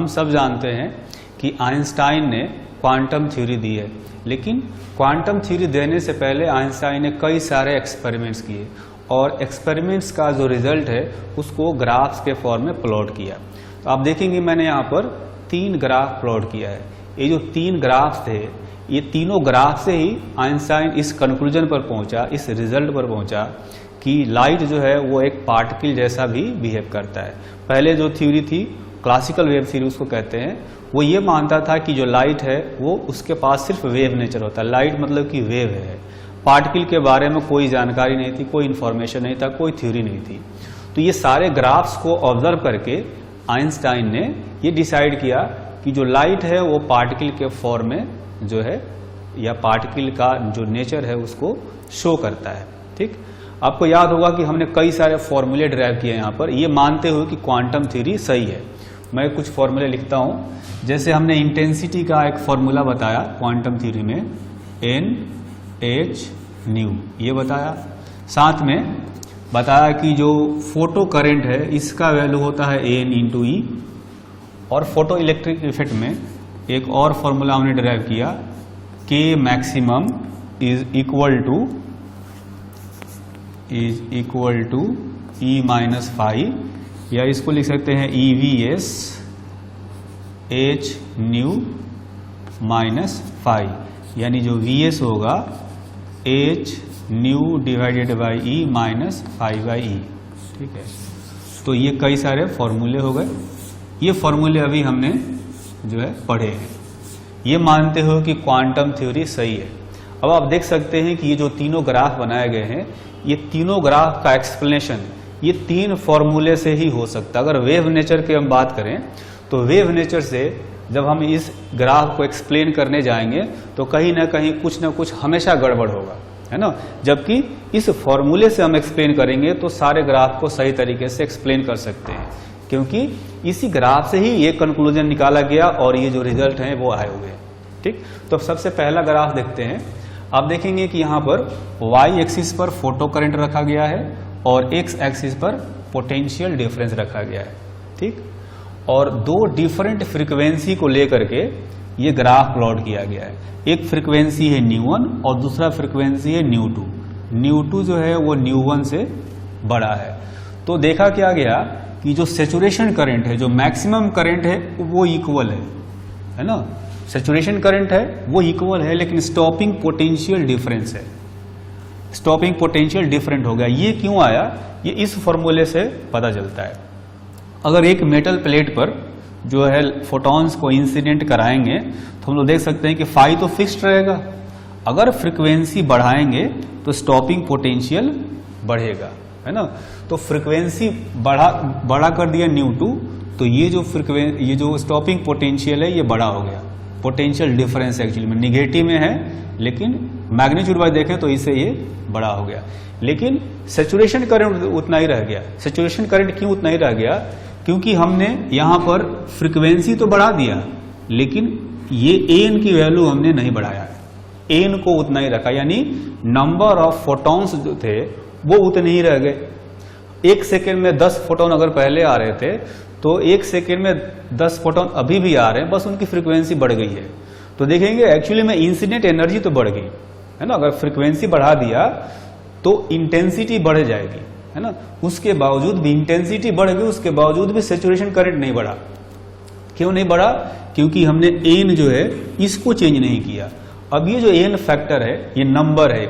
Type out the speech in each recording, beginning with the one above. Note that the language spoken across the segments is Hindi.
हम सब जानते हैं कि आइंस्टाइन ने क्वांटम थ्योरी दी है, लेकिन क्वांटम थ्योरी देने से पहले आइंस्टाइन ने कई सारे एक्सपेरिमेंट्स किए और एक्सपेरिमेंट्स का जो रिजल्ट है उसको ग्राफ्स के फॉर्म में प्लॉट किया। तो आप देखेंगे मैंने यहाँ पर 3 ग्राफ प्लॉट किया है। ये जो 3 ग्राफ थे, ये तीनों ग्राफ से ही आइंस्टाइन इस कंक्लूजन पर पहुंचा, इस रिजल्ट पर पहुंचा कि लाइट जो है वो एक पार्टिकल जैसा भी बिहेव करता है। पहले जो थ्योरी थी क्लासिकल वेव थ्योरी उसको कहते हैं, वो ये मानता था कि जो लाइट है वो उसके पास सिर्फ वेव नेचर होता है। लाइट मतलब कि वेव है, पार्टिकल के बारे में कोई जानकारी नहीं थी, कोई इंफॉर्मेशन नहीं था, कोई थ्योरी नहीं थी। तो ये सारे ग्राफ्स को ऑब्जर्व करके आइंस्टाइन ने ये डिसाइड किया कि जो लाइट है वो पार्टिकल के फॉर्म में जो है या पार्टिकल का जो नेचर है उसको शो करता है। ठीक, आपको याद होगा कि हमने कई सारे फॉर्मूले ड्राइव किए यहाँ पर, ये मानते हुए कि क्वांटम थ्योरी सही है। मैं कुछ फॉर्मूले लिखता हूँ। जैसे हमने इंटेंसिटी का एक फॉर्मूला बताया क्वांटम थ्योरी में, Nhν ये बताया। साथ में बताया कि जो फोटो करंट है इसका वैल्यू होता है An × E, और फोटो इलेक्ट्रिक इफेक्ट में एक और फॉर्मूला हमने ड्राइव किया, K maximum is equal to E - phi, या इसको लिख सकते हैं EVS hν - phi, यानी जो VS होगा hν divided by E - phi/E। ठीक है, तो ये कई सारे फॉर्मूले हो गए। ये फॉर्मूले अभी हमने जो है पढ़े हैं, ये मानते हो कि क्वांटम थ्योरी सही है। अब आप देख सकते हैं कि ये जो तीनों ग्राफ बनाए गए हैं, ये तीनों ग्राफ का एक्सप्लेनेशन ये 3 फॉर्मूले से ही हो सकता है। अगर वेव नेचर की हम बात करें तो वेव नेचर से जब हम इस ग्राफ को एक्सप्लेन करने जाएंगे तो कहीं ना कहीं कुछ ना कुछ हमेशा गड़बड़ होगा, है ना। जबकि इस फॉर्मूले से हम एक्सप्लेन करेंगे तो सारे ग्राफ को सही तरीके से एक्सप्लेन कर सकते हैं, क्योंकि इसी ग्राफ से ही ये कंक्लूजन निकाला गया और ये जो रिजल्ट हैं वो आए हुए हैं। ठीक, तो सबसे पहला ग्राफ देखते हैं। आप देखेंगे कि यहाँ पर y एक्सिस पर फोटो करंट रखा गया है और x एक्सिस पर पोटेंशियल डिफरेंस रखा गया है। ठीक, और 2 डिफरेंट फ्रीक्वेंसी को लेकर के ये ग्राफ प्लॉट किया गया है। एक फ्रीक्वेंसी है ν1 और दूसरा फ्रीक्वेंसी है ν2। ν2 जो है वो ν1 से बड़ा है। तो देखा क्या गया कि जो सैचुरेशन करंट है, जो मैक्सिमम करंट है वो इक्वल है ना। सैचुरेशन करंट है वो इक्वल है, लेकिन स्टॉपिंग पोटेंशियल डिफरेंस है। स्टॉपिंग पोटेंशियल डिफरेंट हो गया। ये क्यों आया, ये इस फॉर्मूले से पता चलता है। अगर एक मेटल प्लेट पर जो है फोटॉन्स को इंसिडेंट कराएंगे तो हम लोग देख सकते हैं कि फाई तो फिक्स्ड रहेगा। अगर फ्रीक्वेंसी बढ़ाएंगे तो स्टॉपिंग पोटेंशियल बढ़ेगा, है ना। तो फ्रीक्वेंसी बड़ा कर दिया ν2, तो ये जो स्टॉपिंग पोटेंशियल है ये बड़ा हो गया। पोटेंशियल डिफरेंस एक्चुअली में निगेटिव में है, लेकिन मैग्नीट्यूड वाइज देखें तो इससे ये बड़ा हो गया। लेकिन सैचुरेशन करंट उतना ही रह गया। सैचुरेशन करंट क्यों उतना ही रह गया, क्योंकि हमने यहाँ पर फ्रीक्वेंसी तो बढ़ा दिया, लेकिन ये An की वैल्यू हमने नहीं बढ़ाया, An को उतना ही रखा, यानी नंबर ऑफ फोटॉन्स जो थे वो उतने ही रह गए। 1 सेकेंड में 10 फोटोन अगर पहले आ रहे थे तो 1 सेकेंड में 10 फोटोन अभी भी आ रहे हैं, बस उनकी फ्रीक्वेंसी बढ़ गई है। तो देखेंगे एक्चुअली में इंसिडेंट एनर्जी तो बढ़ गई, है ना। अगर फ्रीक्वेंसी बढ़ा दिया तो इंटेंसिटी बढ़ जाएगी, है ना। उसके बावजूद भी इंटेंसिटी बढ़ गई, उसके बावजूद भी सैचुरेशन करंट नहीं बढ़ा। क्यों नहीं बढ़ा, क्योंकि हमने N जो है इसको चेंज नहीं किया। अब ये जो N फैक्टर है ये नंबर है,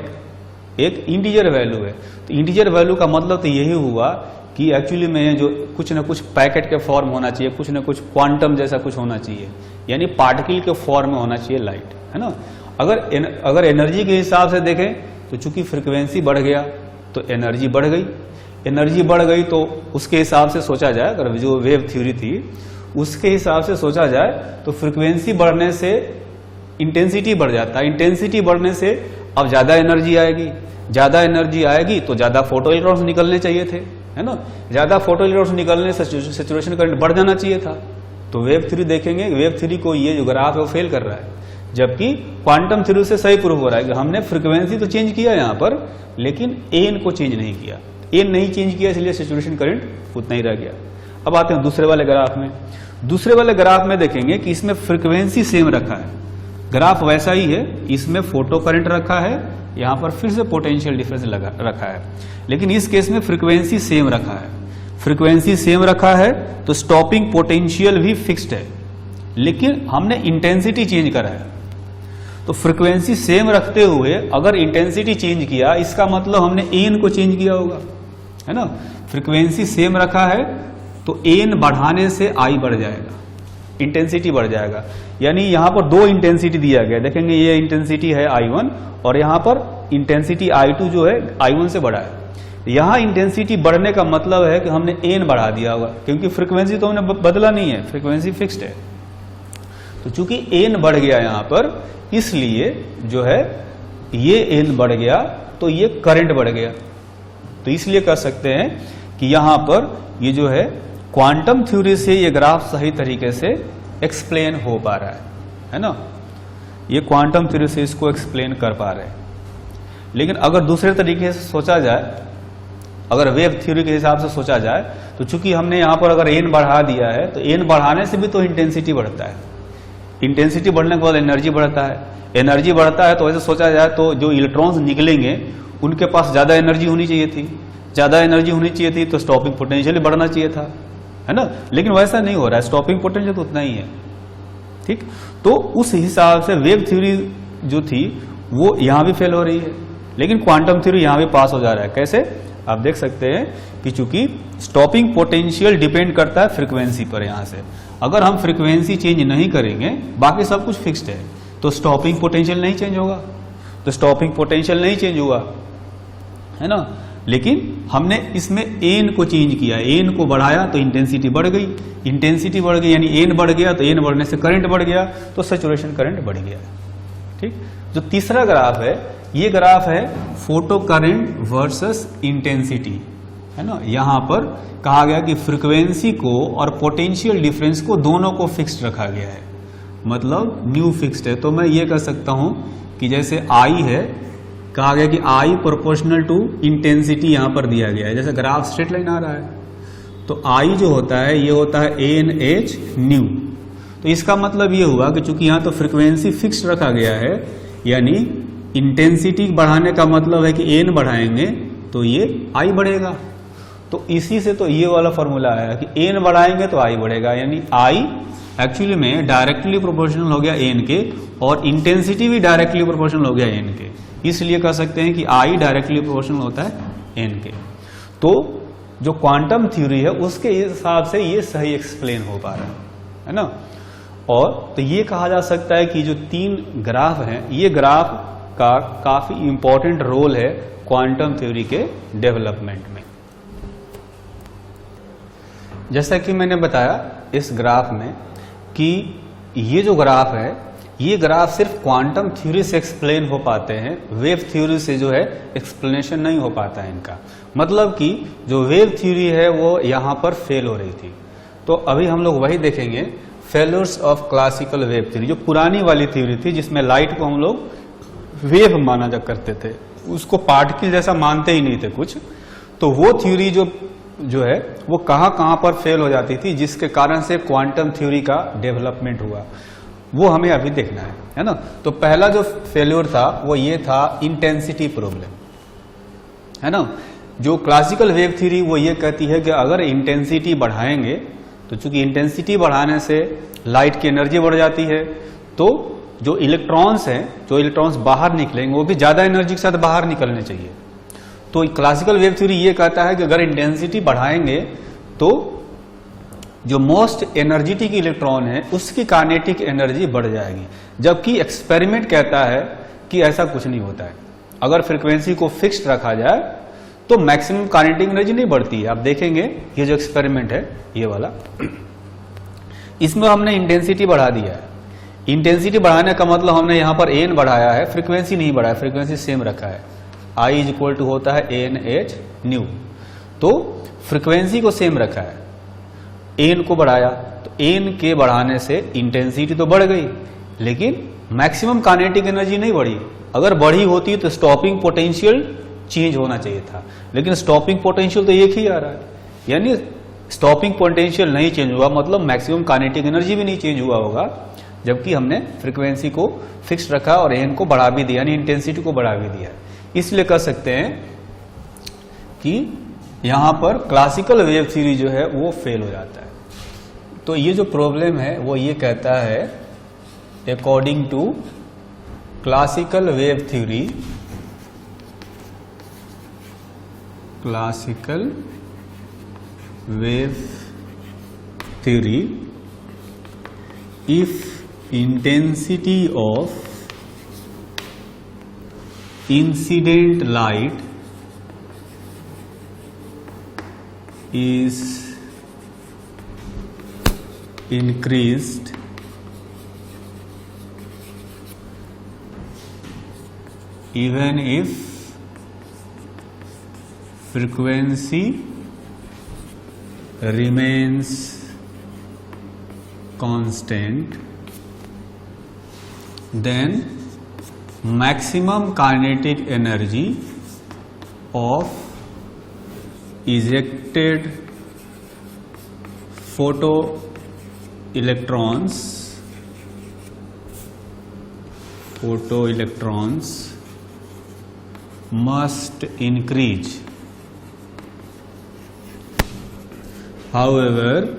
एक इंटीजर वैल्यू है। तो इंटीजर वैल्यू का मतलब तो यही हुआ कि एक्चुअली में जो कुछ ना कुछ पैकेट के फॉर्म होना चाहिए, कुछ ना कुछ क्वांटम जैसा कुछ होना चाहिए, यानी पार्टिकल के फॉर्म में होना चाहिए लाइट, है ना। अगर एनर्जी के हिसाब से देखें तो चूंकि फ्रीक्वेंसी बढ़ गया तो एनर्जी बढ़ गई। एनर्जी बढ़ गई तो उसके हिसाब से सोचा जाए, अगर जो वेव थ्योरी थी उसके हिसाब से सोचा जाए तो फ्रीक्वेंसी बढ़ने से इंटेंसिटी बढ़ जाता है। इंटेंसिटी बढ़ने से अब ज्यादा एनर्जी आएगी, ज्यादा एनर्जी आएगी तो ज्यादा फोटो इलेक्ट्रॉन्स निकलने चाहिए थे, है ना। ज्यादा फोटो इलेक्ट्रॉन्स निकलने से सैचुरेशन करंट बढ़ जाना चाहिए था। तो वेव थ्योरी देखेंगे, वेव थ्योरी को ये जो ग्राफ है वो फेल कर रहा है, जबकि क्वांटम थ्योरी से सही प्रूव हो रहा है कि हमने फ्रीक्वेंसी तो चेंज किया यहाँ पर, लेकिन N को चेंज नहीं किया। N नहीं चेंज किया इसलिए सैचुरेशन करंट उतना ही रह गया। अब आते हैं दूसरे वाले ग्राफ में। दूसरे वाले ग्राफ में देखेंगे कि इसमें फ्रीक्वेंसी सेम रखा है, ग्राफ वैसा ही है, इसमें फोटो करंट रखा है, यहां पर फिर से पोटेंशियल डिफरेंस रखा है, लेकिन इस केस में फ्रीक्वेंसी सेम रखा है। फ्रीक्वेंसी सेम रखा है तो स्टॉपिंग पोटेंशियल भी फिक्स्ड है, लेकिन हमने इंटेंसिटी चेंज करा है। तो फ्रीक्वेंसी सेम रखते हुए अगर इंटेंसिटी चेंज किया, इसका मतलब हमने एन को चेंज किया होगा, है ना। फ्रीक्वेंसी सेम रखा है तो एन बढ़ाने से आई बढ़ जाएगा, इंटेंसिटी बढ़ जाएगा। यानी यहां पर दो इंटेंसिटी दिया गया, देखेंगे ये इंटेंसिटी है I1 और यहां पर इंटेंसिटी I2 जो है I1 से बड़ा है। यहां इंटेंसिटी बढ़ने का मतलब है कि हमने एन बढ़ा दिया होगा, क्योंकि फ्रीक्वेंसी तो हमने बदला नहीं है, फ्रीक्वेंसी फिक्स्ड है। तो चूंकि एन बढ़ गया यहां पर, इसलिए जो है ये एन बढ़ गया तो ये करंट बढ़ गया। तो इसलिए कह सकते हैं कि यहां पर ये जो है क्वांटम थ्योरी से ये ग्राफ सही तरीके से एक्सप्लेन हो पा रहा है ना। ये क्वांटम थ्योरी से इसको एक्सप्लेन कर पा रहे हैं। लेकिन अगर दूसरे तरीके से सोचा जाए, अगर वेव थ्योरी के हिसाब से सोचा जाए, तो चूंकि हमने यहां पर अगर एन बढ़ा दिया है तो एन बढ़ाने से भी तो इंटेंसिटी बढ़ता है, इंटेंसिटी बढ़ने के बाद एनर्जी बढ़ता है, एनर्जी बढ़ता है तो वैसे सोचा जाए तो जो इलेक्ट्रॉन्स निकलेंगे उनके पास ज्यादा एनर्जी होनी चाहिए थी, ज्यादा एनर्जी होनी चाहिए थी तो स्टॉपिंग पोटेंशियल बढ़ना चाहिए था, है ना। लेकिन वैसा नहीं हो रहा है, स्टॉपिंग पोटेंशियल तो उतना ही है, ठीक। तो उस हिसाब से वेव थ्योरी जो थी वो यहां भी फेल हो रही है, लेकिन क्वांटम थ्योरी यहां भी पास हो जा रहा है। कैसे, आप देख सकते हैं कि चूंकि स्टॉपिंग पोटेंशियल डिपेंड करता है फ्रीक्वेंसी पर। यहां से अगर हम फ्रीक्वेंसी चेंज नहीं करेंगे, बाकी सब कुछ फिक्स्ड है, तो स्टॉपिंग पोटेंशियल नहीं चेंज होगा, तो स्टॉपिंग पोटेंशियल नहीं चेंज हुआ, है ना। लेकिन हमने इसमें एन को चेंज किया, एन को बढ़ाया तो इंटेंसिटी बढ़ गई, इंटेंसिटी बढ़ गई यानी एन बढ़ गया, तो एन बढ़ने से करंट बढ़ गया, तो सैचुरेशन करंट बढ़ गया, ठीक। जो तीसरा ग्राफ है, ये ग्राफ है फोटो करंट वर्सेस इंटेंसिटी, है ना। यहां पर कहा गया कि फ्रीक्वेंसी को और पोटेंशियल डिफरेंस को दोनों को फिक्स्ड रखा गया है, मतलब न्यू फिक्स्ड है। तो मैं ये कह सकता हूं कि जैसे आई है, कहा गया कि आई प्रोपोर्शनल टू इंटेंसिटी यहां पर दिया गया है, जैसे ग्राफ स्ट्रेट लाइन आ रहा है, तो आई जो होता है ये होता है एन एच न्यू। तो इसका मतलब ये हुआ कि चूंकि यहां तो फ्रीक्वेंसी फिक्स्ड रखा गया है, यानी इंटेंसिटी बढ़ाने का मतलब है कि एन बढ़ाएंगे तो ये आई बढ़ेगा। तो इसी से तो ये वाला फॉर्मूला आया कि एन बढ़ाएंगे तो आई बढ़ेगा, यानी आई एक्चुअली में डायरेक्टली प्रोपोर्शनल हो गया एन के, और इंटेंसिटी भी डायरेक्टली प्रोपोर्शनल हो गया एन के। इसलिए कह सकते हैं कि आई डायरेक्टली प्रोपोर्शनल होता है एन के। तो जो क्वांटम थ्योरी है उसके हिसाब से ये सही एक्सप्लेन हो पा रहा है ना। और तो ये कहा जा सकता है कि जो तीन ग्राफ हैं, ये ग्राफ का काफी इंपॉर्टेंट रोल है क्वांटम थ्योरी के डेवलपमेंट में। जैसा कि मैंने बताया इस ग्राफ में कि ये जो ग्राफ है, ये ग्राफ सिर्फ क्वांटम थ्योरी से एक्सप्लेन हो पाते हैं, वेव थ्योरी से जो है एक्सप्लेनेशन नहीं हो पाता है इनका। मतलब कि जो वेव थ्योरी है वो यहां पर फेल हो रही थी। तो अभी हम लोग वही देखेंगे, failures of classical wave theory, जो पुरानी वाली थ्योरी थी जिसमें लाइट को हम लोग वेव माना जा करते थे, उसको पार्टिकल जैसा मानते ही नहीं थे कुछ। तो वो थ्योरी जो है वो कहां पर फेल हो जाती थी, जिसके कारण से क्वांटम थ्योरी का डेवलपमेंट हुआ, वो हमें अभी देखना है ना। तो पहला जो फेल्योर था वो ये था इंटेंसिटी प्रॉब्लम, है ना। जो क्लासिकल वेव थ्योरी वो ये कहती है कि अगर इंटेंसिटी बढ़ाएंगे, तो चूंकि इंटेंसिटी बढ़ाने से लाइट की एनर्जी बढ़ जाती है, तो जो इलेक्ट्रॉन्स हैं, जो इलेक्ट्रॉन्स बाहर निकलेंगे वो भी ज्यादा एनर्जी के साथ बाहर निकलने चाहिए। तो क्लासिकल वेव थ्योरी ये कहता है कि अगर इंटेंसिटी बढ़ाएंगे तो जो मोस्ट एनर्जेटिक इलेक्ट्रॉन है उसकी काइनेटिक एनर्जी बढ़ जाएगी, जबकि एक्सपेरिमेंट कहता है कि ऐसा कुछ नहीं होता है। अगर फ्रीक्वेंसी को फिक्स्ड रखा जाए तो मैक्सिमम काइनेटिक एनर्जी नहीं बढ़ती है। आप देखेंगे ये जो एक्सपेरिमेंट है ये वाला, इसमें हमने इंटेंसिटी बढ़ा दिया है। इंटेंसिटी बढ़ाने का मतलब हमने यहां पर एन बढ़ाया है, फ्रीक्वेंसी नहीं बढ़ाया, फ्रीक्वेंसी सेम रखा है। आई इज इक्वल टू होता है एन एच न्यू, तो फ्रीक्वेंसी को सेम रखा है, एन को बढ़ाया, तो एन के बढ़ाने से इंटेंसिटी तो बढ़ गई, लेकिन मैक्सिमम काइनेटिक एनर्जी नहीं बढ़ी। अगर बढ़ी होती तो स्टॉपिंग पोटेंशियल चेंज होना चाहिए था, लेकिन स्टॉपिंग पोटेंशियल तो एक ही आ रहा है, यानी स्टॉपिंग पोटेंशियल नहीं चेंज हुआ, मतलब मैक्सिमम काइनेटिक एनर्जी भी नहीं चेंज हुआ होगा, जबकि हमने फ्रीक्वेंसी को फिक्स रखा और एन को बढ़ा भी दिया, यानी इंटेंसिटी को बढ़ा भी दिया। इसलिए कह सकते हैं कि यहां पर क्लासिकल वेव थ्योरी जो है वो फेल हो जाता है। तो ये जो प्रॉब्लम है वो ये कहता है, according to classical wave theory, classical wave theory, if intensity of incident light is increased even if frequency remains constant, then maximum kinetic energy of ejected photoelectrons must increase. However,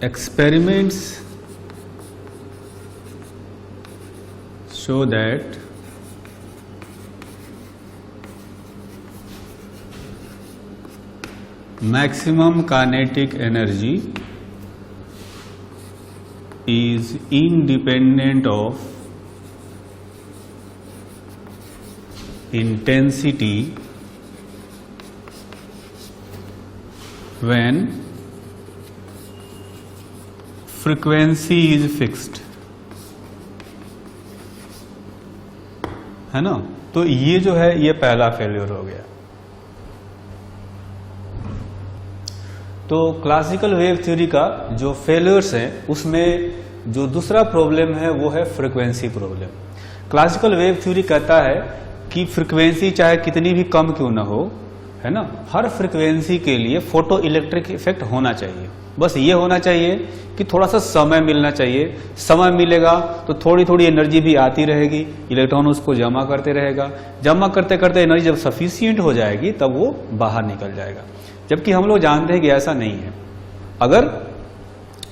experiments show that maximum kinetic energy is independent of intensity when frequency is fixed, है ना। तो ये जो है ये पहला फेल्योर हो गया। तो क्लासिकल वेव थ्योरी का जो फेल्योर्स है उसमें जो दूसरा प्रॉब्लम है वो है frequency problem. Classical wave theory कहता है कि फ्रीक्वेंसी चाहे कितनी भी कम क्यों ना हो, है ना, हर फ्रीक्वेंसी के लिए फोटो इलेक्ट्रिक इफेक्ट होना चाहिए। बस ये होना चाहिए कि थोड़ा सा समय मिलना चाहिए, समय मिलेगा तो थोड़ी थोड़ी एनर्जी भी आती रहेगी, इलेक्ट्रॉन उसको जमा करते रहेगा, जमा करते करते एनर्जी जब सफिशिएंट हो जाएगी तब वो बाहर निकल जाएगा। जबकि हम लोग जानते हैं कि ऐसा नहीं है। अगर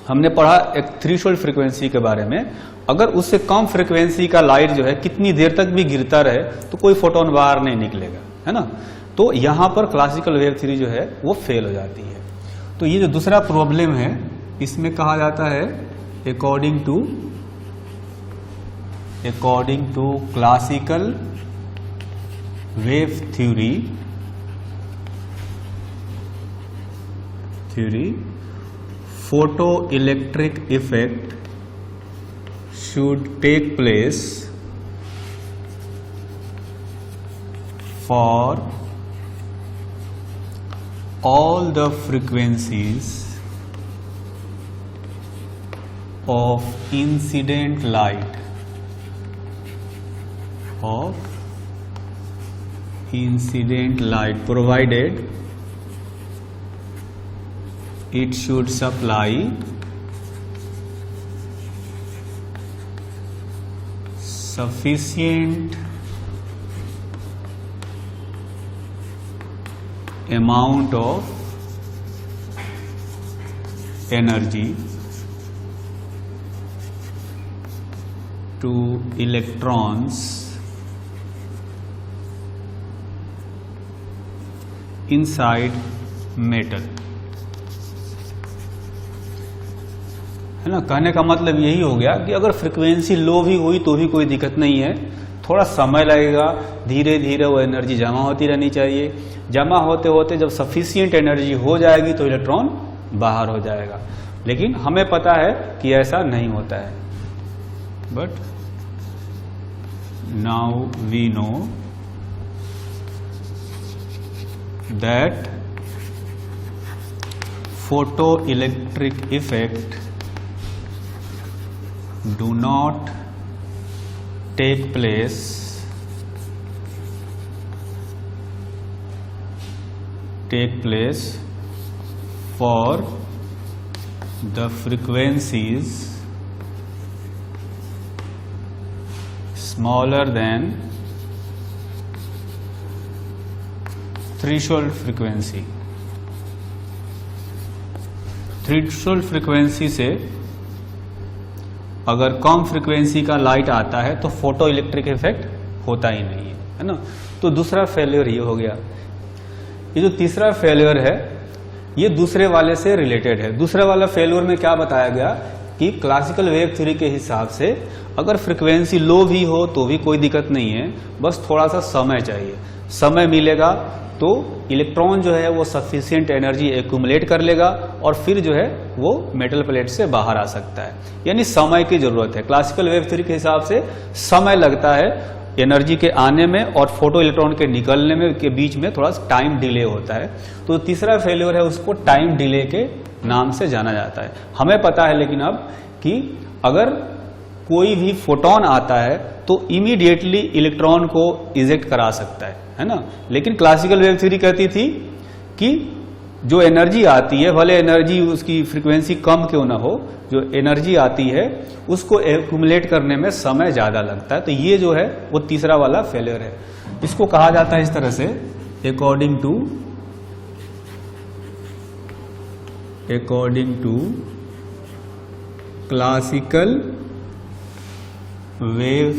हमने पढ़ा एक थ्रेशोल्ड फ्रीक्वेंसी के बारे में, अगर उससे कम फ्रीक्वेंसी का लाइट जो है कितनी देर तक भी गिरता रहे तो कोई फोटोन बाहर नहीं निकलेगा, है ना। तो यहां पर क्लासिकल वेव थ्योरी जो है वो फेल हो जाती है। तो ये जो दूसरा प्रॉब्लम है इसमें कहा जाता है according to classical wave theory photoelectric effect should take place for all the frequencies of incident light provided it should supply sufficient amount of energy to electrons inside metal, है ना। कहने का मतलब यही हो गया कि अगर फ्रीक्वेंसी लो भी हुई तो भी कोई दिक्कत नहीं है, थोड़ा समय लगेगा, धीरे धीरे वो एनर्जी जमा होती रहनी चाहिए। जमा होते होते जब सफिशिएंट एनर्जी हो जाएगी तो इलेक्ट्रॉन बाहर हो जाएगा। लेकिन हमें पता है कि ऐसा नहीं होता है। But now we know that photoelectric effect do not take place take place for the frequencies smaller than threshold frequency. Threshold frequency से अगर कम फ्रीक्वेंसी का लाइट आता है तो फोटो इलेक्ट्रिक इफेक्ट होता ही नहीं है ना। तो दूसरा फेल्योर ये हो गया। ये जो तीसरा फेल्योर है ये दूसरे वाले से रिलेटेड है। दूसरे वाला फेल्योर में क्या बताया गया कि क्लासिकल वेव थ्योरी के हिसाब से अगर फ्रीक्वेंसी लो भी हो तो भी कोई दिक्कत नहीं है, बस थोड़ा सा समय चाहिए। समय मिलेगा तो इलेक्ट्रॉन जो है वो सफिशिएंट एनर्जी एक्यूमुलेट कर लेगा और फिर जो है वो मेटल प्लेट से बाहर आ सकता है। यानी समय की जरूरत है। क्लासिकल वेव थ्योरी के हिसाब से समय लगता है एनर्जी के आने में और फोटो इलेक्ट्रॉन के निकलने में के बीच में थोड़ा टाइम डिले होता है। तो तीसरा फेल्योर है उसको टाइम डिले के नाम से जाना जाता है। हमें पता है लेकिन अब कि अगर कोई भी फोटोन आता है तो इमीडिएटली इलेक्ट्रॉन को इजेक्ट करा सकता है ना। लेकिन क्लासिकल वेव थ्योरी कहती थी कि जो एनर्जी आती है, भले एनर्जी उसकी फ्रीक्वेंसी कम क्यों ना हो, जो एनर्जी आती है उसको एक्यूमुलेट करने में समय ज्यादा लगता है। तो ये जो है वो तीसरा वाला फेलियर है। इसको कहा जाता है इस तरह से, according to classical wave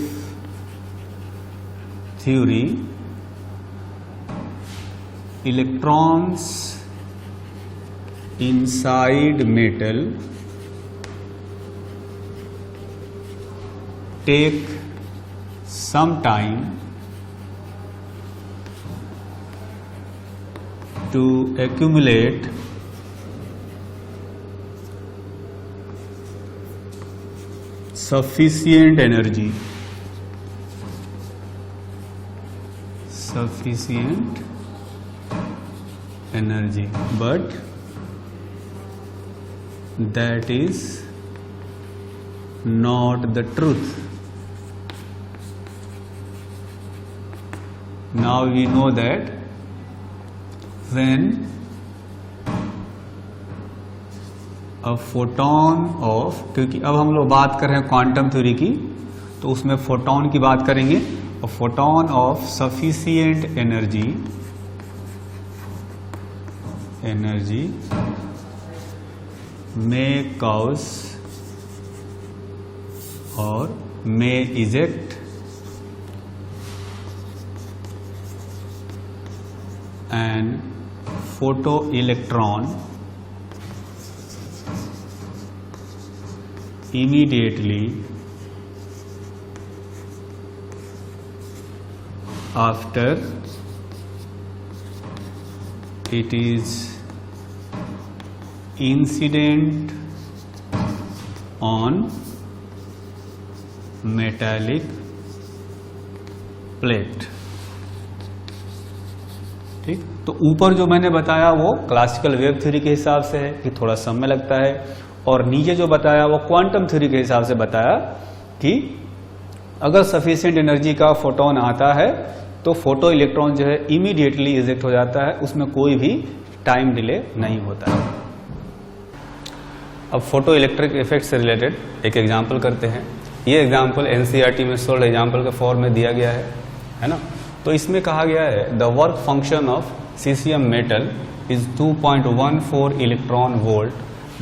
theory, electrons inside metal take some time to accumulate sufficient energy but that is not the truth. Now we know that when a photon of, क्योंकि अब हम लोग बात कर रहे हैं क्वांटम थ्योरी की, तो उसमें फोटोन की बात करेंगे। A photon of sufficient energy may cause or may eject an photoelectron immediately after it is incident on metallic plate। ठीक, तो ऊपर जो मैंने बताया वो क्लासिकल वेव थ्योरी के हिसाब से है कि थोड़ा समय लगता है, और नीचे जो बताया वो क्वांटम थ्योरी के हिसाब से बताया कि अगर सफिशिएंट एनर्जी का फोटोन आता है तो फोटो इलेक्ट्रॉन जो है इमीडिएटली इजेक्ट हो जाता है, उसमें कोई भी टाइम डिले नहीं होता है। अब फोटो इलेक्ट्रिक इफेक्ट से रिलेटेड एक एग्जांपल करते हैं। ये एग्जांपल एनसीईआरटी में सोल्ड एग्जांपल के फॉर्म में दिया गया है ना। तो इसमें कहा गया है the work function of caesium metal is 2.14 electron volt,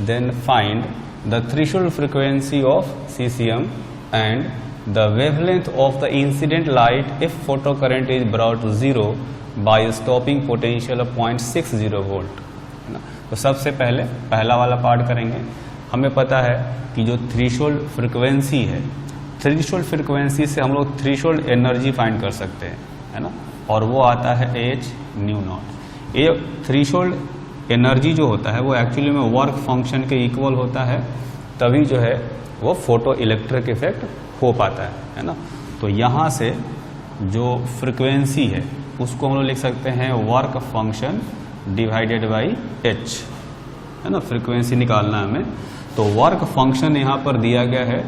then find the threshold frequency of caesium and the wavelength of the incident light if photocurrent is brought to zero by stopping potential of 0.60 volt, है ना। तो सबसे पहले पहला वाला पार्ट करेंगे। हमें पता है कि जो थ्रेशोल्ड फ्रीक्वेंसी है, थ्रेशोल्ड फ्रीक्वेंसी से हम लोग थ्रेशोल्ड एनर्जी फाइंड कर सकते हैं, है ना, और वो आता है h न्यू नॉट। ये थ्रेशोल्ड एनर्जी जो होता है वो एक्चुअली में वर्क फंक्शन के इक्वल होता है, तभी जो है वो फोटो इलेक्ट्रिक इफेक्ट हो पाता है ना। तो यहाँ से जो फ्रीक्वेंसी है उसको हम लोग लिख सकते हैं work function divided by h, है ना। फ्रीक्वेंसी निकालना है हमें, तो वर्क फंक्शन यहाँ पर दिया गया है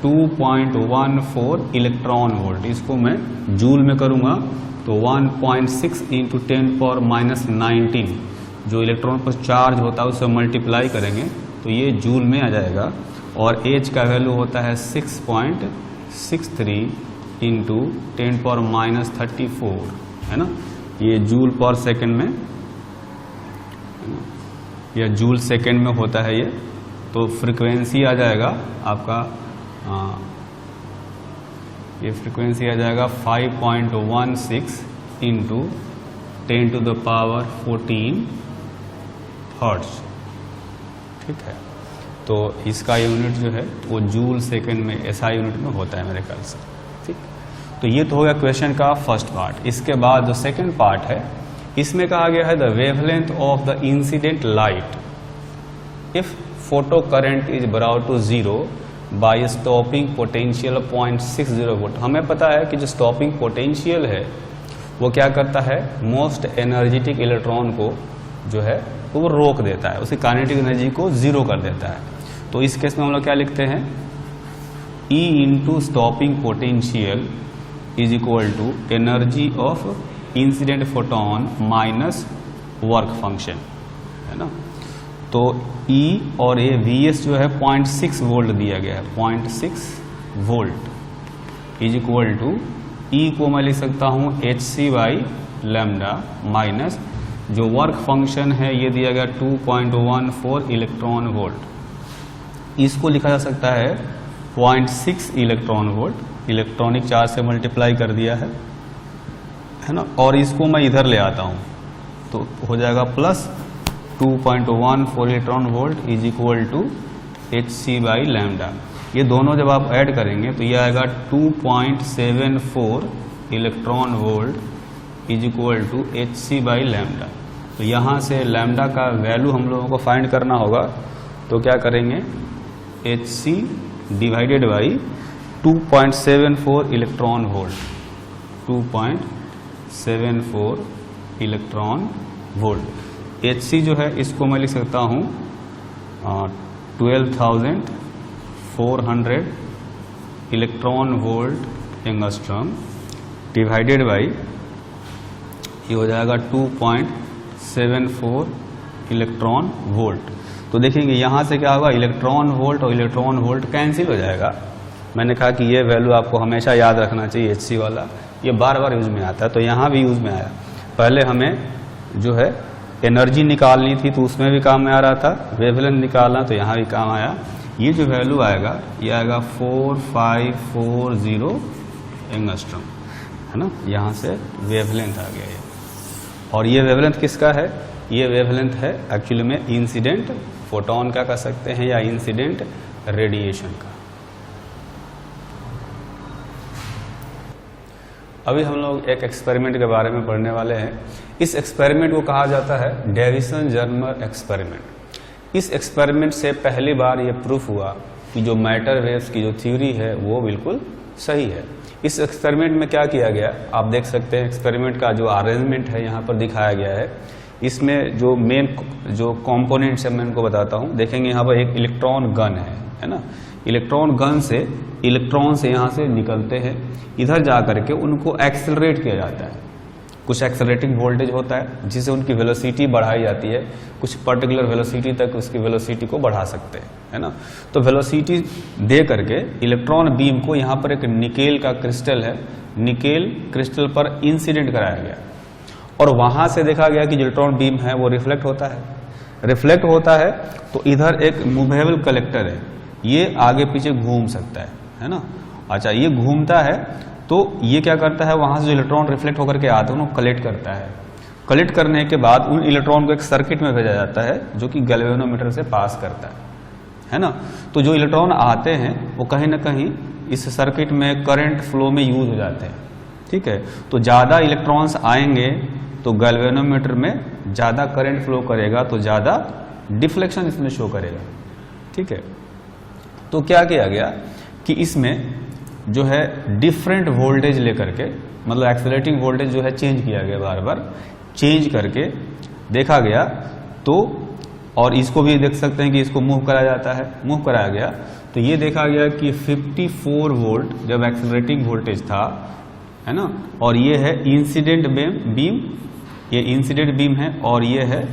2.14 इलेक्ट्रॉन वोल्ट। इसको मैं जूल में करूँगा तो 1.6 इंटू 10⁻⁻19 जो इलेक्ट्रॉन पर चार्ज होता है उससे मल्टीप्लाई करेंगे तो ये जूल में आ जाएगा, और एच का वैल्यू होता है 6.63 इंटू 10⁻34 है ना, ये जूल पर सेकेंड में या जूल सेकेंड में होता है ये। तो फ्रीक्वेंसी आ जाएगा आपका ये फ्रीक्वेंसी आ जाएगा 5.16 इंटू 10⁻14 हर्ट्ज, ठीक है। तो इसका यूनिट जो है वो जूल सेकेंड में ऐसा यूनिट में होता है मेरे ख्याल से, ठीक। तो ये तो हो गया क्वेश्चन का फर्स्ट पार्ट। इसके बाद जो सेकेंड पार्ट है इसमें कहा गया है the wavelength of the incident light if photo current is brought to zero by stopping potential 0.60 volt. हमें पता है कि जो स्टॉपिंग पोटेंशियल है वो क्या करता है, मोस्ट एनर्जेटिक इलेक्ट्रॉन को जो है वो रोक देता है, उसकी काइनेटिक एनर्जी को जीरो कर देता है। तो इस केस में हम लोग क्या लिखते हैं, E into stopping potential is equal to energy of incident photon minus work function, है ना। तो E और ये Vs जो है 0.6 वोल्ट दिया गया है, 0.6 volt is equal to E को मैं लिख सकता हूँ hc/λ माइनस जो वर्क फंक्शन है ये दिया गया 2.14 इलेक्ट्रॉन वोल्ट। इसको लिखा जा सकता है 0.6 इलेक्ट्रॉन वोल्ट, इलेक्ट्रॉनिक चार्ज से मल्टीप्लाई कर दिया है ना, और इसको मैं इधर ले आता हूँ तो हो जाएगा plus 2.14 electron volt is equal to hc/λ। ये दोनों जब आप ऐड करेंगे तो ये आएगा 2.74 electron volt is equal to hc/λ। तो यहाँ से लैम्डा का वैल्यू हम लोगों को फाइंड करना होगा, तो क्या करेंगे, hc divided by 2.74 electron volt, 2.74 electron volt. hc जो है इसको मैं लिख सकता हूँ 12,400 electron volt angstrom divided by ये हो जाएगा 2.74 इलेक्ट्रॉन वोल्ट। तो देखेंगे यहाँ से क्या होगा, इलेक्ट्रॉन वोल्ट और इलेक्ट्रॉन वोल्ट कैंसिल हो जाएगा। मैंने कहा कि ये वैल्यू आपको हमेशा याद रखना चाहिए, hc वाला, ये बार बार यूज में आता है, तो यहाँ भी यूज में आया। पहले हमें जो है एनर्जी निकालनी थी तो उसमें भी काम में आ रहा था, वेवलेंथ निकालना तो यहाँ भी काम आया। ये जो वैल्यू आएगा ये आएगा 4540 एंगस्ट्रॉम, है ना, यहाँ से वेवलेंथ आ गया ये। और ये वेवलेंथ किसका है, ये वेवलेंथ है एक्चुअली में इंसिडेंट फोटोन का कह सकते हैं या इंसिडेंट रेडिएशन का। अभी हम लोग एक एक्सपेरिमेंट के बारे में पढ़ने वाले हैं। इस एक्सपेरिमेंट को कहा जाता है डेविसन-जर्मर एक्सपेरिमेंट। इस एक्सपेरिमेंट से पहली बार ये प्रूफ हुआ कि जो मैटर वेव्स की जो थ्योरी है वो बिल्कुल सही है। इस एक्सपेरिमेंट में क्या किया गया आप देख सकते हैं, एक्सपेरिमेंट का जो अरेंजमेंट है यहाँ पर दिखाया गया है। इसमें जो मेन जो कंपोनेंट्स है मैं उनको बताता हूँ। देखेंगे यहाँ पर एक इलेक्ट्रॉन गन है ना, इलेक्ट्रॉन गन से इलेक्ट्रॉन से यहाँ से निकलते हैं, इधर जा करके उनको एक्सेलरेट किया जाता है। कुछ एक्सेलरेटिंग वोल्टेज होता है जिससे उनकी वेलोसिटी बढ़ाई जाती है, कुछ पर्टिकुलर वेलोसिटी तक उसकी वेलोसिटी को बढ़ा सकते हैं, है ना। तो वेलोसिटी दे करके इलेक्ट्रॉन बीम को यहाँ पर एक निकेल का क्रिस्टल है, निकेल क्रिस्टल पर इंसिडेंट कराया गया और वहां से देखा गया कि इलेक्ट्रॉन बीम है वो रिफ्लेक्ट होता है। रिफ्लेक्ट होता है तो इधर एक मूवेबल कलेक्टर है, ये आगे पीछे घूम सकता है ना। अच्छा, ये घूमता है तो ये क्या करता है, वहां से जो इलेक्ट्रॉन रिफ्लेक्ट होकर के आते हैं उनको कलेक्ट करता है। कलेक्ट करने के बाद उन इलेक्ट्रॉन को एक सर्किट में भेजा जाता है जो कि गैल्वेनोमीटर से पास करता है ना। तो जो इलेक्ट्रॉन आते हैं वो कहीं ना कहीं इस सर्किट में करंट फ्लो में यूज हो जाते हैं, ठीक है। तो ज्यादा इलेक्ट्रॉन्स आएंगे तो गैल्वेनोमीटर में ज्यादा करंट फ्लो करेगा तो ज्यादा डिफ्लेक्शन इसमें शो करेगा, ठीक है। तो क्या किया गया कि इसमें जो है डिफरेंट वोल्टेज लेकर के, मतलब एक्सेलरेटिंग वोल्टेज जो है चेंज किया गया, बार बार चेंज करके देखा गया। तो और इसको भी देख सकते हैं कि इसको मूव कराया जाता है, मूव कराया गया तो ये देखा गया कि 54 वोल्ट जब एक्सेलरेटिंग वोल्टेज था है ना, और ये है इंसिडेंट बीम, ये इंसिडेंट बीम है, और ये है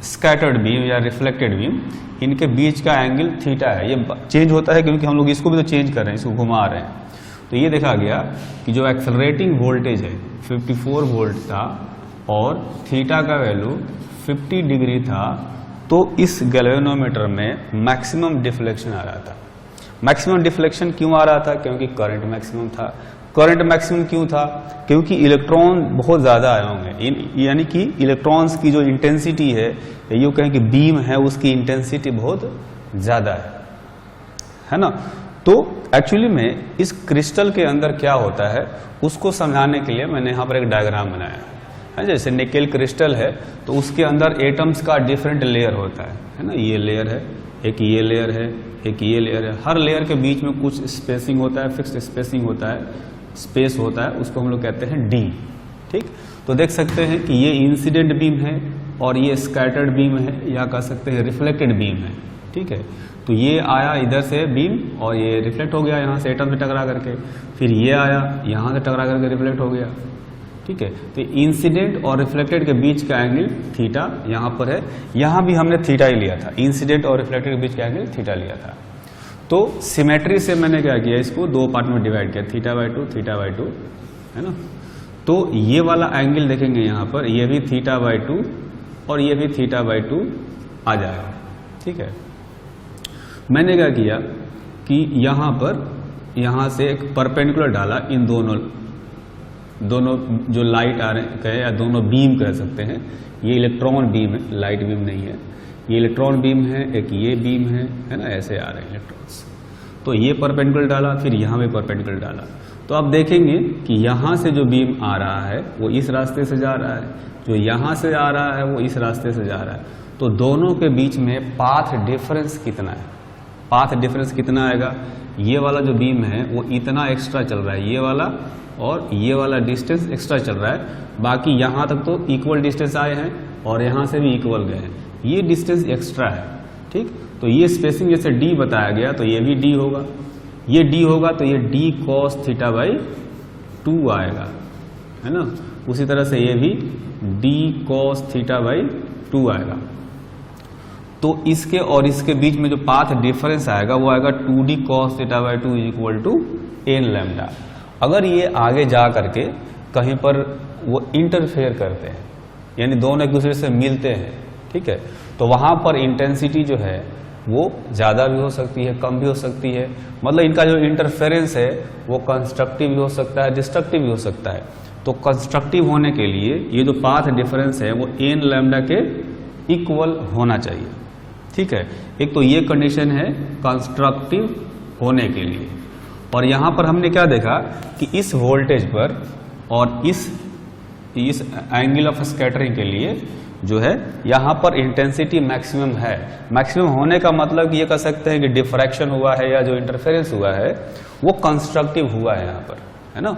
स्कैटर्ड बीम या रिफ्लेक्टेड बीम। इनके बीच का एंगल थीटा है। ये चेंज होता है क्योंकि हम लोग इसको भी तो चेंज कर रहे हैं, इसको घुमा रहे हैं। तो ये देखा गया कि जो एक्सेलरेटिंग वोल्टेज है 54 वोल्ट था और थीटा का वैल्यू 50 डिग्री था, तो इस गैल्वेनोमीटर में मैक्सिमम डिफ्लेक्शन आ रहा था। मैक्सिमम डिफ्लेक्शन क्यों आ रहा था? क्योंकि करंट मैक्सिमम था। करंट मैक्सिमम क्यों था? क्योंकि इलेक्ट्रॉन बहुत ज्यादा आए होंगे, यानी कि इलेक्ट्रॉन्स की जो इंटेंसिटी है, ये कहें कि बीम है, उसकी इंटेंसिटी बहुत ज्यादा है ना। तो एक्चुअली में इस क्रिस्टल के अंदर क्या होता है उसको समझाने के लिए मैंने यहाँ पर एक डायग्राम बनाया है। जैसे निकेल क्रिस्टल है तो उसके अंदर एटम्स का डिफरेंट लेयर होता है ना। ये लेयर है, एक ये लेयर है, एक ये लेयर है। हर लेयर के बीच में कुछ स्पेसिंग होता है, फिक्स्ड स्पेसिंग होता है, स्पेस होता है, उसको हम लोग कहते हैं डी। ठीक, तो देख सकते हैं कि ये इंसिडेंट बीम है और ये स्कैटर्ड बीम है, या कह सकते हैं रिफ्लेक्टेड बीम है। ठीक है, तो ये आया इधर से बीम और ये रिफ्लेक्ट हो गया यहाँ से एटम से टकरा करके, फिर ये आया यहाँ से टकरा करके रिफ्लेक्ट हो गया। ठीक है, तो इंसिडेंट और रिफ्लेक्टेड के बीच का एंगल थीटा यहाँ पर है। यहाँ भी हमने थीटा ही लिया था, इंसिडेंट और रिफ्लेक्टेड के बीच का एंगल थीटा लिया था। तो सिमेट्री से मैंने क्या किया, इसको दो पार्ट में डिवाइड किया, θ/2 θ/2, है ना। तो ये वाला एंगल देखेंगे यहाँ पर, ये भी θ/2 और ये भी θ/2 आ जाएगा। ठीक है, मैंने क्या किया कि यहाँ पर, यहाँ से एक परपेंडिकुलर डाला इन दोनों जो लाइट आ रहे हैं, या दोनों बीम कह सकते हैं। ये इलेक्ट्रॉन बीम है, लाइट बीम नहीं है। ये इलेक्ट्रॉन बीम है, एक ये बीम है ना, ऐसे आ रहे हैं इलेक्ट्रॉन्स। तो ये परपेंडिकुलर डाला, फिर यहाँ भी परपेंडिकुलर डाला। तो आप देखेंगे कि यहाँ से जो बीम आ रहा है वो इस रास्ते से जा रहा है, जो यहाँ से आ रहा है वो इस रास्ते से जा रहा है। तो दोनों के बीच में पाथ डिफरेंस कितना है? पाथ डिफरेंस कितना आएगा? ये वाला जो बीम है वो इतना एक्स्ट्रा चल रहा है, ये वाला और ये वाला डिस्टेंस एक्स्ट्रा चल रहा है। बाकी यहाँ तक तो इक्वल डिस्टेंस आए हैं और यहाँ से भी इक्वल गए हैं, ये डिस्टेंस एक्स्ट्रा है। ठीक, तो ये स्पेसिंग जैसे d बताया गया तो ये भी d होगा, ये d होगा तो ये d cos θ/2 आएगा, है ना। उसी तरह से ये भी d cos θ/2 आएगा। तो इसके और इसके बीच में जो पाथ डिफरेंस आएगा वो आएगा 2d cos θ/2 = n लैम्डा। अगर ये आगे जा करके कहीं पर वो इंटरफेयर करते हैं, यानी दोनों एक दूसरे से मिलते हैं, ठीक है, तो वहां पर इंटेंसिटी जो है वो ज्यादा भी हो सकती है, कम भी हो सकती है। मतलब इनका जो इंटरफेरेंस है वो कंस्ट्रक्टिव भी हो सकता है, डिस्ट्रक्टिव भी हो सकता है। तो कंस्ट्रक्टिव होने के लिए ये जो पाथ डिफरेंस है वो n लैम्डा के इक्वल होना चाहिए। ठीक है, एक तो ये कंडीशन है कंस्ट्रक्टिव होने के लिए। और यहां पर हमने क्या देखा कि इस वोल्टेज पर और इस एंगल ऑफ स्कैटरिंग के लिए जो है यहां पर इंटेंसिटी मैक्सिमम है। मैक्सिमम होने का मतलब ये कह सकते हैं कि डिफ्रैक्शन हुआ है या जो इंटरफेरेंस हुआ है वो कंस्ट्रक्टिव हुआ है यहाँ पर, है ना।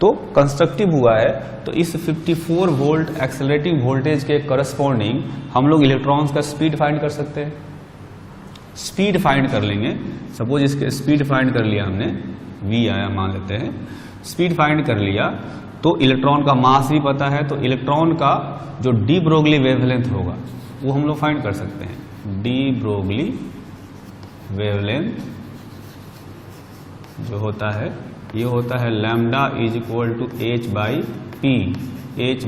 तो कंस्ट्रक्टिव हुआ है तो इस 54 वोल्ट एक्सेलरेटिंग वोल्टेज के करस्पॉन्डिंग हम लोग इलेक्ट्रॉन्स का स्पीड फाइंड कर सकते हैं। स्पीड फाइंड कर लेंगे, सपोज इसके स्पीड फाइंड कर लिया हमने, v आया मान लेते हैं, स्पीड फाइंड कर लिया तो इलेक्ट्रॉन का मास भी पता है, तो इलेक्ट्रॉन का जो डी ब्रोगली वेवलेंथ होगा वो हम लोग फाइंड कर सकते हैं। डी ब्रोगली वेवलेंथ जो होता है ये होता है lambda = h/p, h/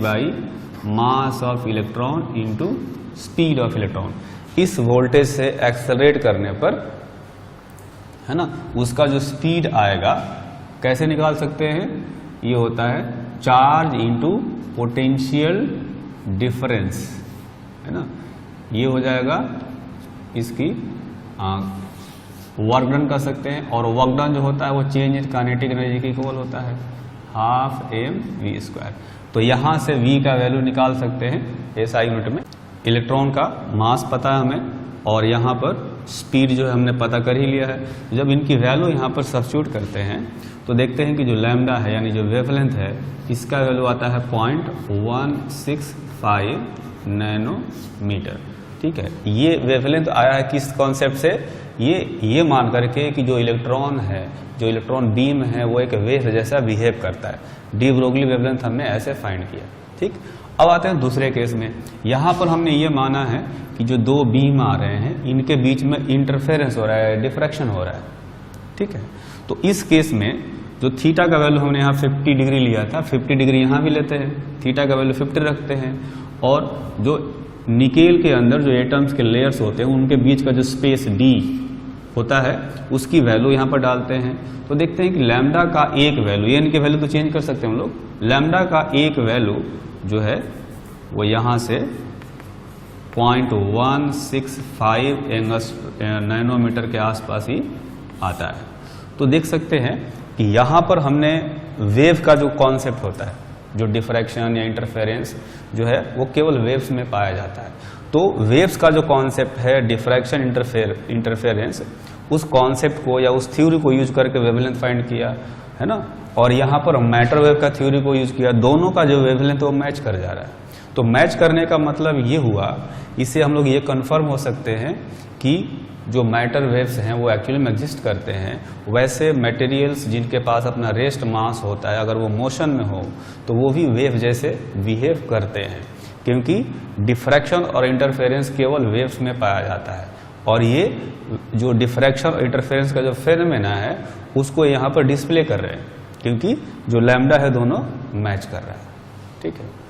mass of electron into speed of electron. इस वोल्टेज से एक्सेलरेट करने पर, है ना, उसका जो स्पीड आएगा कैसे निकाल सकते हैं? ये होता है चार्ज इंटू पोटेंशियल डिफरेंस, है ना। ये हो जाएगा इसकी वर्क डन कर सकते हैं, और वर्क डन जो होता है वो चेंज इन काइनेटिक एनर्जी के इक्वल होता है 12 mv²। तो यहां से v का वैल्यू निकाल सकते हैं SI यूनिट में। इलेक्ट्रॉन का मास पता है हमें और यहाँ पर स्पीड जो है हमने पता कर ही लिया है। जब इनकी वैल्यू यहाँ पर सब्स्टिट्यूट करते हैं तो देखते हैं कि जो लैम्डा है यानी जो वेवलेंथ है इसका वैल्यू आता है 0.165 नैनोमीटर। ठीक है, ये वेवलेंथ आया है किस कॉन्सेप्ट से? ये मान करके कि जो इलेक्ट्रॉन है, जो इलेक्ट्रॉन बीम है वो एक वेव जैसा बिहेव करता है। डी ब्रोगली वेवलेंथ हमने ऐसे फाइंड किया। ठीक, अब आते हैं दूसरे केस में। यहां पर हमने ये माना है कि जो दो बीम आ रहे हैं इनके बीच में इंटरफेरेंस हो रहा है, डिफ्रैक्शन हो रहा है। ठीक है, तो इस केस में जो थीटा का वैल्यू हमने यहाँ 50 डिग्री लिया था, 50 डिग्री यहाँ भी लेते हैं, थीटा का वैल्यू 50 रखते हैं, और जो निकेल के अंदर जो एटम्स के लेयर्स होते हैं उनके बीच का जो स्पेस डी होता है उसकी वैल्यू यहाँ पर डालते हैं। तो देखते हैं कि लैम्डा का एक वैल्यू, ये इनके वैल्यू तो चेंज कर सकते हैं हम लोग, लैम्डा का एक वैल्यू जो है वो यहाँ से 0.165 नैनोमीटर के आसपास ही आता है। तो देख सकते हैं कि यहाँ पर हमने वेव का जो कॉन्सेप्ट होता है, जो डिफ्रैक्शन या इंटरफेरेंस जो है वो केवल वेव्स में पाया जाता है। तो वेव्स का जो कॉन्सेप्ट है डिफ्रैक्शन इंटरफेरेंस, उस कॉन्सेप्ट को या उस थ्योरी को यूज करके वेवलेंथ फाइंड किया है ना, और यहाँ पर मैटर वेव का थ्योरी को यूज किया। दोनों का जो वेवलेंथ वो मैच कर जा रहा है। तो मैच करने का मतलब ये हुआ, इससे हम लोग ये कंफर्म हो सकते हैं कि जो मैटर वेव्स हैं वो एक्चुअली में एग्जिस्ट करते हैं। वैसे मटेरियल्स जिनके पास अपना रेस्ट मास होता है, अगर वो मोशन में हो तो वो भी वेव जैसे बिहेव करते हैं, क्योंकि डिफ्रैक्शन और इंटरफेरेंस केवल वेव्स में पाया जाता है। और ये जो डिफ्रैक्शन और इंटरफेरेंस का जो फेनोमेना है उसको यहाँ पर डिस्प्ले कर रहे हैं, क्योंकि जो लैम्डा है दोनों मैच कर रहा है। ठीक है।